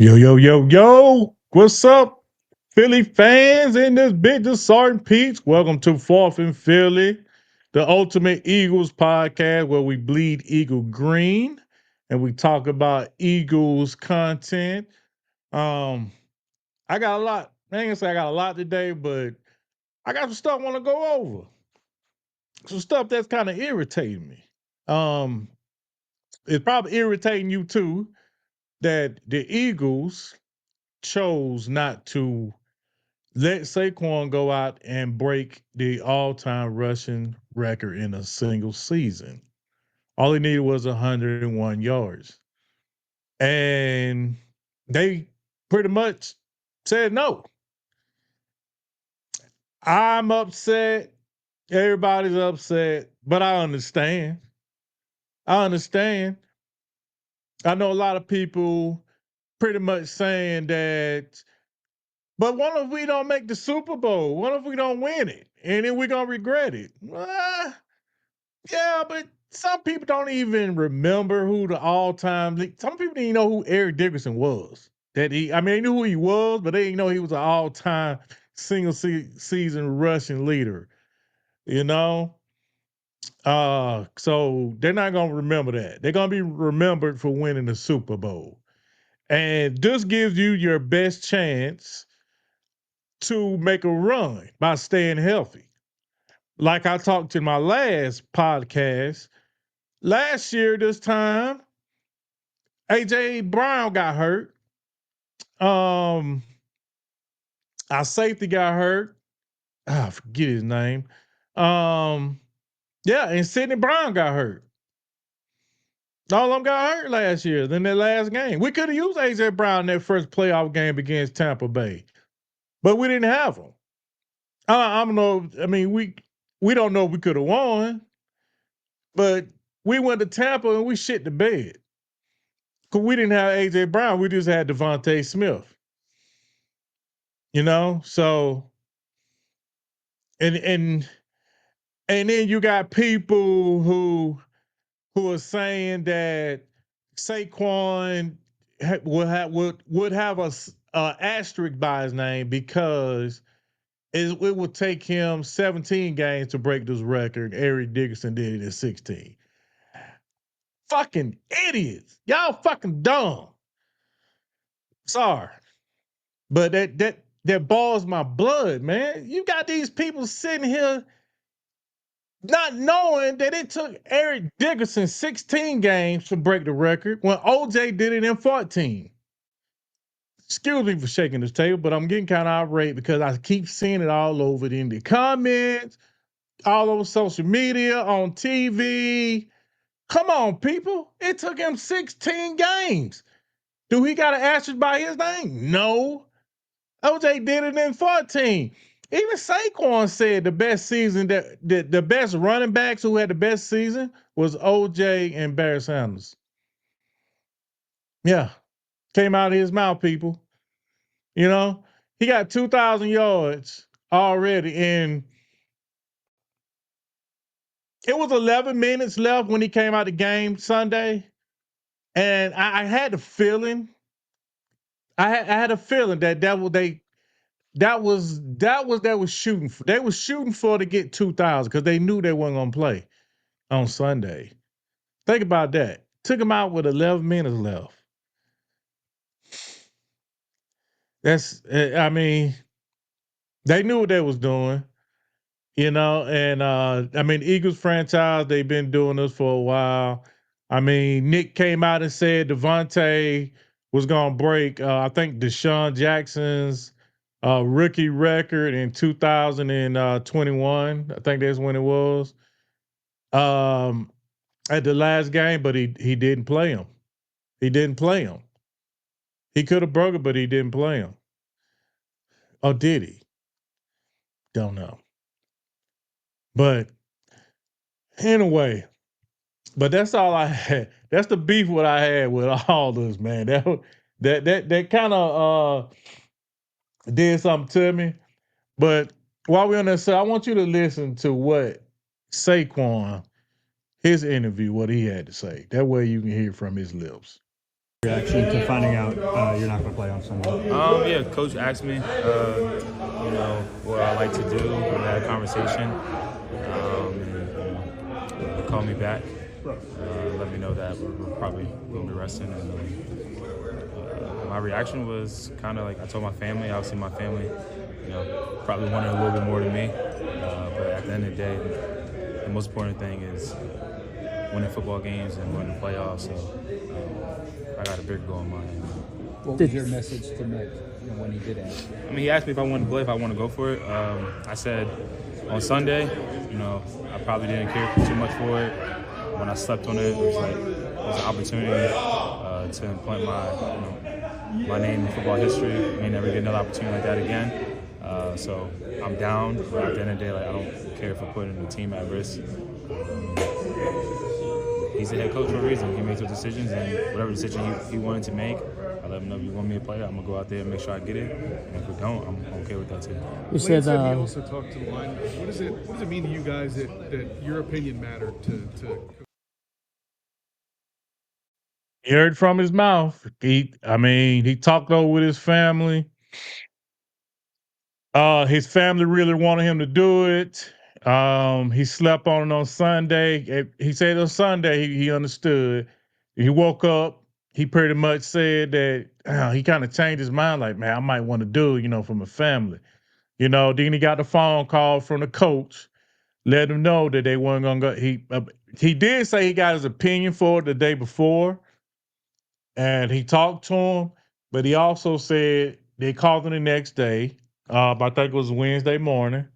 Yo, yo, yo, yo. What's up, Philly fans in this big Sergeant Pete's? Welcome to Fourth and Philly, the ultimate Eagles podcast where we bleed Eagle green and we talk about Eagles content. Um, I got a lot. I ain't gonna say I got a lot today, but I got some stuff I want to go over. Some stuff that's kind of irritating me. Um, it's probably irritating you too that the Eagles chose not to let Saquon go out and break the all-time rushing record in a single season. All he needed was 101 yards. And they pretty much said no. I'm upset. Everybody's upset, but I understand. I understand. I know a lot of people pretty much saying that, but what if we don't make the Super Bowl? What if we don't win it? And then we're going to regret it? Yeah, but some people don't even remember who the all-time. Some people didn't even know who Eric Dickerson was. I mean, they knew who he was, but they didn't know he was an all-time season rushing leader. You know, so they're not gonna remember that. They're gonna be remembered for winning the Super Bowl, and this gives you your best chance to make a run by staying healthy. Like I talked in my last podcast. Last year, this time, AJ Brown got hurt. Um, our safety got hurt. I forget his name. Um, yeah, and Sidney Brown got hurt. All of them got hurt last year. Then that last game, we could have used AJ Brown in that first playoff game against Tampa Bay, but we didn't have him. I don't know. I mean, we don't know if we could have won, but we went to Tampa and we shit the bed because we didn't have AJ Brown. We just had Devontae Smith. So and and then you got people who are saying that Saquon would have a asterisk by his name because it would take him 17 games to break this record. Eric Dickerson did it in 16. Fucking idiots. Y'all fucking dumb. Sorry. But that balls my blood, man. You got these people sitting here not knowing that it took Eric Dickerson 16 games to break the record when OJ did it in 14. Excuse me for shaking this table, but I'm getting kind of irate because I keep seeing it all over in the comments, all over social media, on TV. Come on, people. It took him 16 games. Do he got an asterisk by his name? No. OJ did it in 14. Even Saquon said the best season that the best running backs who had the best season was OJ and Barry Sanders. Yeah. Came out of his mouth, people. You know, he got 2,000 yards already, and it was 11 minutes left when he came out the game Sunday. And I had the feeling, I had a feeling that was shooting for. They was shooting for to get 2,000 because they knew they weren't gonna play on Sunday. Think about that. Took him out with 11 minutes left. I mean, they knew what they was doing, and I mean, Eagles franchise, they've been doing this for a while. I mean, Nick came out and said Devontae was gonna break I think Deshaun Jackson's rookie record in 2021. I think that's when it was. Um at the last game, but he didn't play him. He didn't play him. He could have broke it, but he didn't play him. Oh, did he? Don't know. But anyway, but that's all I had. That's the beef what I had with all this, man. That kind of did something to me. But while we're on that side, I want you to listen to what Saquon, his interview, what he had to say. That way you can hear from his lips. Reaction to finding out you're not going to play on Sunday? Yeah, coach asked me, what I like to do. We had a conversation, and he called me back, let me know that we're probably going to be resting. And my reaction was kind of like I told my family. Obviously, my family, probably wanted a little bit more than me. But at the end of the day, the most important thing is winning football games and winning the playoffs. So I got a big goal in mind. What was your message to Nick when he did ask you? I mean, he asked me if I wanted to play, if I want to go for it. I said on Sunday, I probably didn't care too much for it. When I slept on it, it was an opportunity to implant my name in football history. I may never get another opportunity like that again. So I'm down, but at the end of the day, I don't care for putting the team at risk. He's the head coach for a reason. He makes those decisions, and whatever decision he wanted to make, I let him know if you want me to play, I'm gonna go out there and make sure I get it. And if we don't, I'm okay with that too. You said he also talked to the line. What does it mean to you guys that your opinion mattered to You heard from his mouth. He talked over with his family. His family really wanted him to do it. He slept on it on Sunday. He said on Sunday he understood. He woke up. He pretty much said that he kind of changed his mind. Like, man, I might want to do it, for my family. Then he got the phone call from the coach, let him know that they weren't gonna go. He did say he got his opinion for it the day before, and he talked to him, but he also said they called him the next day. I think it was Wednesday morning,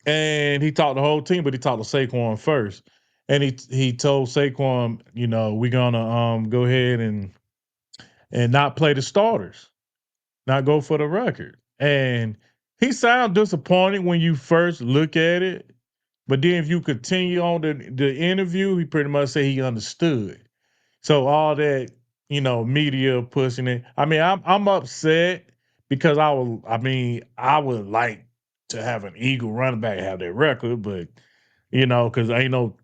and he talked the whole team, but he talked to Saquon first, and he told Saquon, we're gonna go ahead and not play the starters, not go for the record, and he sounded disappointed when you first look at it, but then if you continue on the interview, he pretty much said he understood. So all that, media pushing it. I mean, I'm upset because I would like to have an Eagle running back have that record, but because ain't no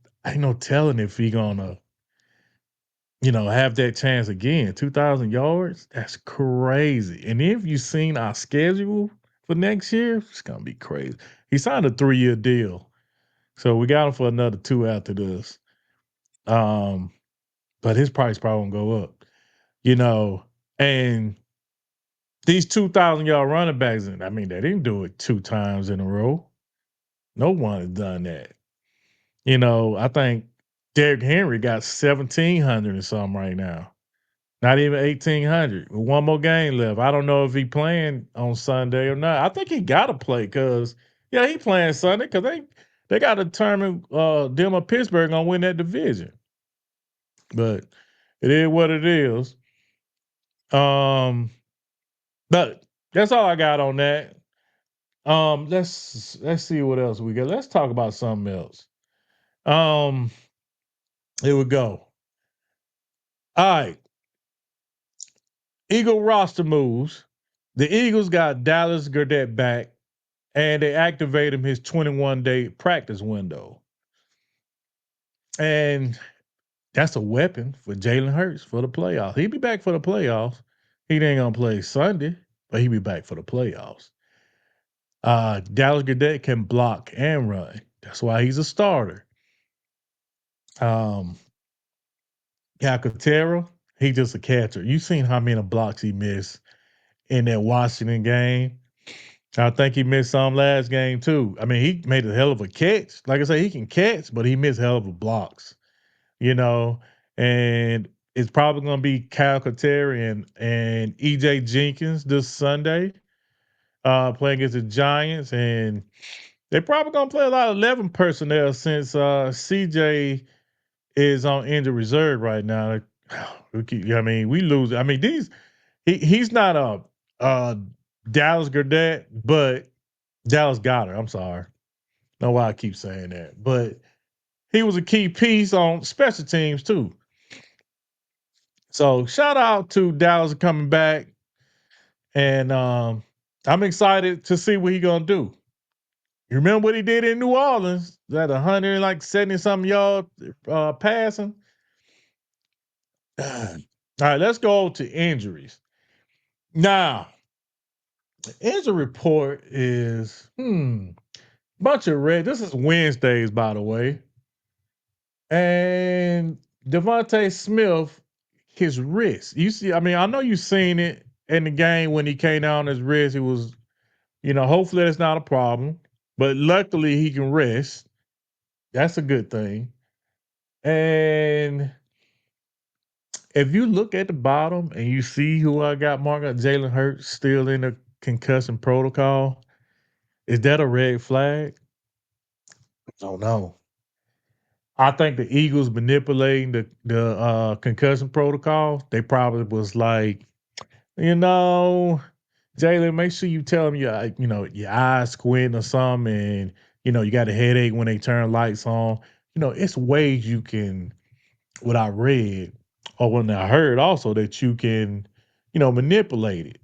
telling if he gonna, have that chance again. 2,000 yards, that's crazy. And if you seen our schedule for next year, it's gonna be crazy. He signed a 3-year deal. So we got him for another 2 after this. But his price probably won't go up. And these 2,000-yard running backs, they didn't do it 2 times in a row. No one has done that. I think Derrick Henry got 1,700 or something right now. Not even 1,800. With one more game left. I don't know if he playing on Sunday or not. I think he got to play because, he playing Sunday because they got to determine them or Pittsburgh going to win that division. But it is what it is. But that's all I got on that. Let's see what else we got. Let's talk about something else. Um, Here we go. All right. Eagle roster moves. The Eagles got Dallas Goedert back, and they activated his 21-day practice window. And that's a weapon for Jalen Hurts for the playoffs. He'll be back for the playoffs. He ain't gonna play Sunday, but he'll be back for the playoffs. Dallas Goedert can block and run. That's why he's a starter. Calcaterra, he just a catcher. You seen how many blocks he missed in that Washington game. I think he missed some last game too. He made a hell of a catch. Like I say, he can catch, but he missed hell of a blocks. And it's probably going to be Calcaterra and EJ Jenkins this Sunday, playing against the Giants, and they're probably going to play a lot of 11 personnel since CJ is on injured reserve right now. We lose. He's not a Dallas Goedert, but Dallas Goddard. I'm sorry. Know why I keep saying that, but he was a key piece on special teams too. So shout out to Dallas coming back, and I'm excited to see what he's gonna do. You remember what he did in New Orleans? That 170 something yard passing. All right, let's go to injuries. Now, the injury report is bunch of red. This is Wednesdays, by the way. And Devontae Smith, his wrist. You see, I mean, I know you've seen it in the game when he came down his wrist. It was, hopefully that's not a problem. But luckily he can rest. That's a good thing. And if you look at the bottom and you see who I got marked up, Jalen Hurts still in the concussion protocol, is that a red flag? Oh no. I think the Eagles manipulating the concussion protocol. They probably was like, you know, Jalen, make sure you tell them your eyes squint or something, and you got a headache when they turn lights on. It's ways you can. What I read or when I heard also that you can, manipulate it.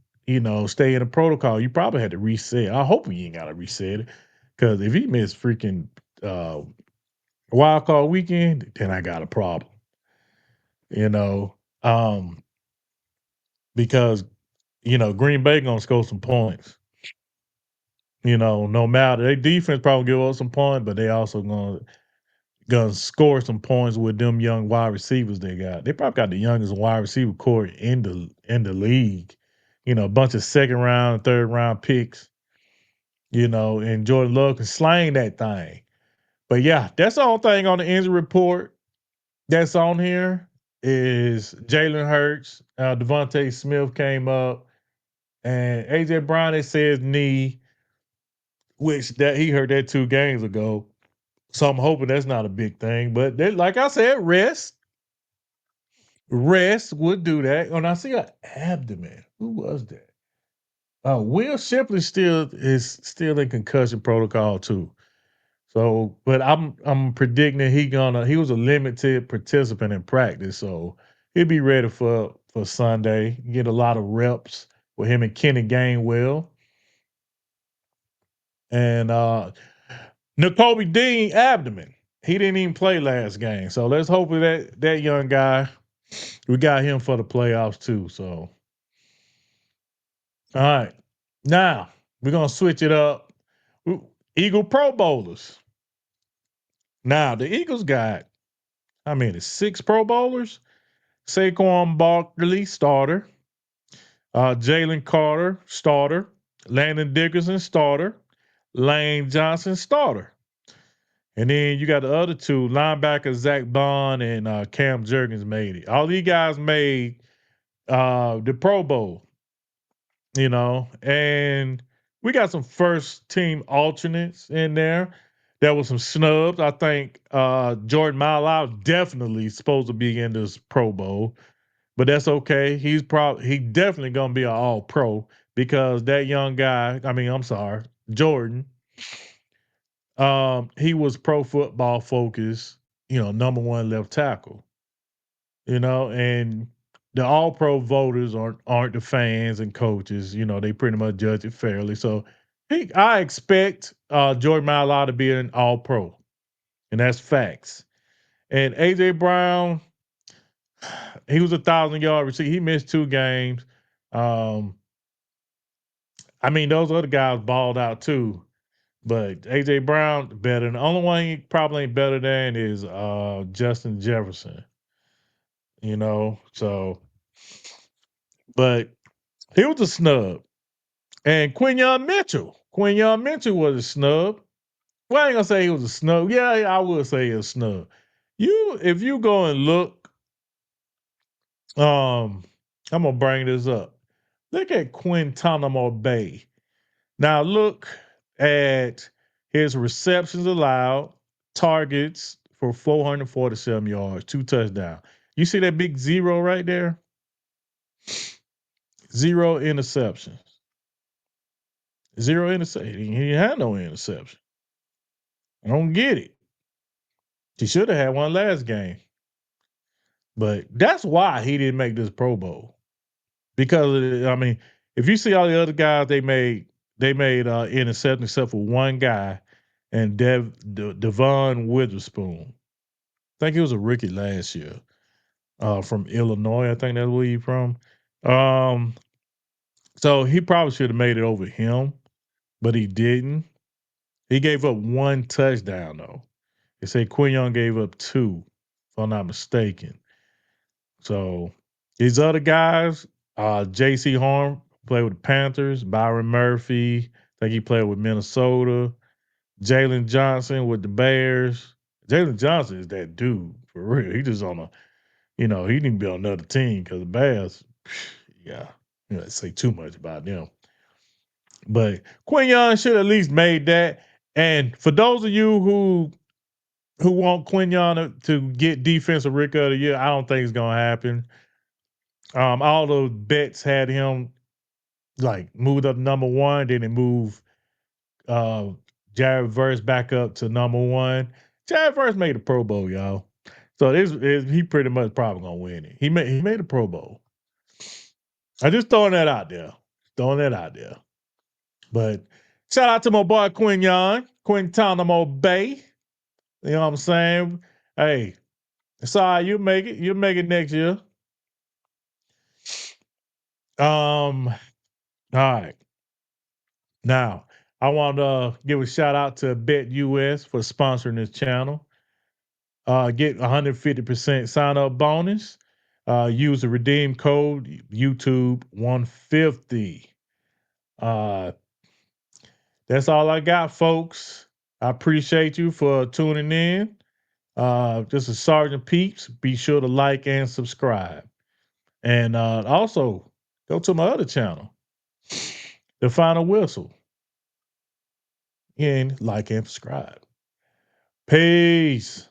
Stay in the protocol. You probably had to reset. I hope you ain't got to reset it because if he missed freaking uh, wild card weekend, then I got a problem. You know, um, because Green Bay gonna score some points. No matter their defense probably give up some points, but they also gonna score some points with them young wide receivers they got. They probably got the youngest wide receiver core in the league. A bunch of second round, third round picks. And Jordan Love can slang that thing. But yeah, that's the only thing on the injury report that's on here is Jalen Hurts, Devontae Smith came up, and AJ Brown. It says knee, which that he heard that 2 games ago. So I'm hoping that's not a big thing. But like I said, rest would do that. And I see an abdomen. Who was that? Will Shipley is still in concussion protocol too. So, but I'm predicting he was a limited participant in practice, so he'll be ready for Sunday. Get a lot of reps with him and Kenny Gainwell. And N'Kobe Dean abdomen. He didn't even play last game. So let's hope that young guy, we got him for the playoffs too. So all right. Now we're gonna switch it up. Eagle Pro Bowlers. Now the Eagles got, I mean, it's 6 Pro Bowlers. Saquon Barkley, starter. Jalen Carter, starter. Landon Dickerson, starter. Lane Johnson, starter. And then you got the other 2 linebackers, Zach Bond and Cam Jurgens made it. All these guys made the Pro Bowl, and we got some first team alternates in there. There was some snubs. I think Jordan Mailata definitely supposed to be in this Pro Bowl, but that's okay. He definitely gonna be an All Pro because that young guy. I mean, I'm sorry, Jordan. He was Pro Football Focus, number 1 left tackle. And the All Pro voters aren't the fans and coaches. They pretty much judge it fairly. So I expect Jordan Mailata to be an All Pro, and that's facts. And AJ Brown, he was 1,000-yard receiver. He missed 2 games. Um, I mean, those other guys balled out too. But AJ Brown better. And the only one he probably ain't better than is Justin Jefferson. So but he was a snub. And Quinyon Mitchell was a snub. Well, I ain't gonna say he was a snub. Yeah, I would say he was a snub. If you go and look, I'm gonna bring this up. Look at Guantanamo Bay. Now look at his receptions allowed, targets for 447 yards, 2 touchdowns. You see that big 0 right there? 0 interceptions. 0 interception. He had no interception. I don't get it. He should have had one last game. But that's why he didn't make this Pro Bowl. Because I mean, if you see all the other guys they made interceptions except for one guy and Devon Witherspoon. I think he was a rookie last year. from Illinois. I think that's where he's from. Um, so he probably should have made it over him, but he didn't. He gave up one touchdown though. They say Quinion gave up two, if I'm not mistaken. So these other guys, J.C. Horn played with the Panthers, Byron Murphy, I think he played with Minnesota, Jalen Johnson with the Bears. Jalen Johnson is that dude for real. He just on a, he didn't be on another team because the Bears, yeah, say too much about them. But Quinion should at least made that. And for those of you who want Quinion to get defensive rookie of the year, I don't think it's gonna happen. All those bets had him like moved up number one, then it moved uh Jared Verse back up to number one. Jared Verse made the Pro Bowl, y'all. So this is he pretty much probably gonna win it. He made a Pro Bowl. I just throwing that out there. Throwing that out there. But shout out to my boy Quinion, Guantanamo Bay. You know what I'm saying? Hey, it's all right, you make it. You'll make it next year. All right. Now, I want to give a shout out to BetUS for sponsoring this channel. Get 150% sign up bonus. Use the redeem code YouTube 150. Uh, that's all I got, folks. I appreciate you for tuning in. This is Sergeant Peeps. Be sure to like and subscribe. And also go to my other channel, The Final Whistle. And like and subscribe. Peace.